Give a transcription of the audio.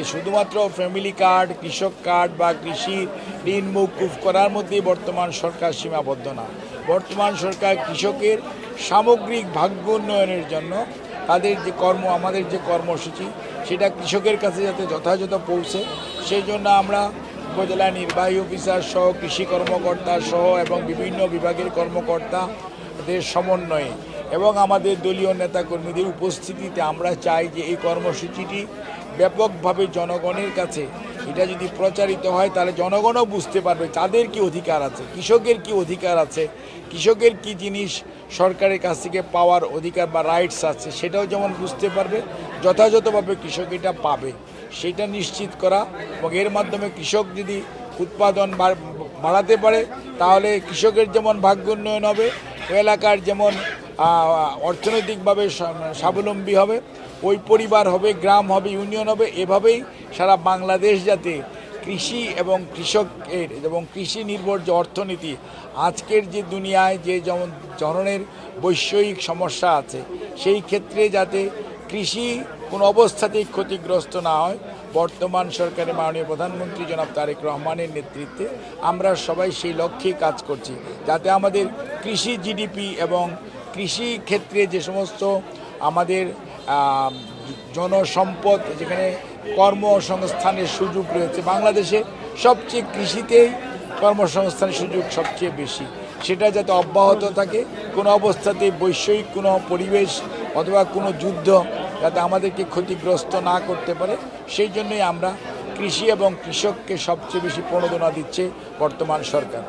শুধুমাত্র family card, কৃষক card বা কৃষি ঋণ মৌকুফ করার মধ্যেই বর্তমান সরকার সীমাবদ্ধ না। বর্তমান সরকার কৃষকের সামগ্রিক ভাগ্য উন্নয়নের জন্য তাদের যে আমাদের যে কর্মসূচি সেটা কৃষকের কাছে যাতে যথাযথ পৌঁছে সেই জন্য আমরা উপজেলা নির্বাহী অফিসার সহ কৃষি কর্মকর্তা সহ এবং বিভিন্ন বিভাগের কর্মকর্তাদের সমন্বয়ে এবং আমাদের দলীয় নেতাকর্মীদের উপস্থিতিতে আমরা চাই যে এই কর্মসূচিটি ব্যাপকভাবে জনগণের কাছে এটা যদি প্রচারিত হয় তাহলে জনগণও বুঝতে পারবে তাদের কি অধিকার আছে, কৃষকের কি অধিকার আছে, কৃষকের কি জিনিস সরকারের কাছ থেকে পাওয়ার অধিকার বা রাইটস আছে সেটাও যেমন বুঝতে পারবে, যথাযথভাবে কৃষক এটা পাবে সেটা নিশ্চিত করা এবং এর মাধ্যমে কৃষক যদি উৎপাদন বাড়াতে পারে তাহলে কৃষকের যেমন ভাগ্য উন্নয়ন হবে, ওই এলাকার যেমন অর্থনৈতিকভাবে স্বাবলম্বী হবে, ওই পরিবার হবে, গ্রাম হবে, ইউনিয়ন হবে, এভাবেই সারা বাংলাদেশ যাতে কৃষি এবং কৃষকের এবং কৃষি নির্ভর যে অর্থনীতি আজকের যে দুনিয়ায় যে যেমন ধরনের বৈষয়িক সমস্যা আছে সেই ক্ষেত্রে যাতে কৃষি কোনো অবস্থাতেই ক্ষতিগ্রস্ত না হয়, বর্তমান সরকারের মাননীয় প্রধানমন্ত্রী জনাব তারেক রহমানের নেতৃত্বে আমরা সবাই সেই লক্ষ্যেই কাজ করছি যাতে আমাদের কৃষি জিডিপি এবং কৃষি ক্ষেত্রে যে সমস্ত আমাদের জনসম্পদ যেখানে কর্মসংস্থানের সুযোগ রয়েছে বাংলাদেশে সবচেয়ে কৃষিতেই কর্মসংস্থানের সুযোগ সবচেয়ে বেশি, সেটা যাতে অব্যাহত থাকে, কোনো অবস্থাতেই বৈষয়িক কোনো পরিবেশ অথবা কোনো যুদ্ধ যাতে আমাদেরকে ক্ষতিগ্রস্ত না করতে পারে সেই জন্যই আমরা কৃষি এবং কৃষককে সবচেয়ে বেশি প্রণোদনা দিচ্ছে বর্তমান সরকার।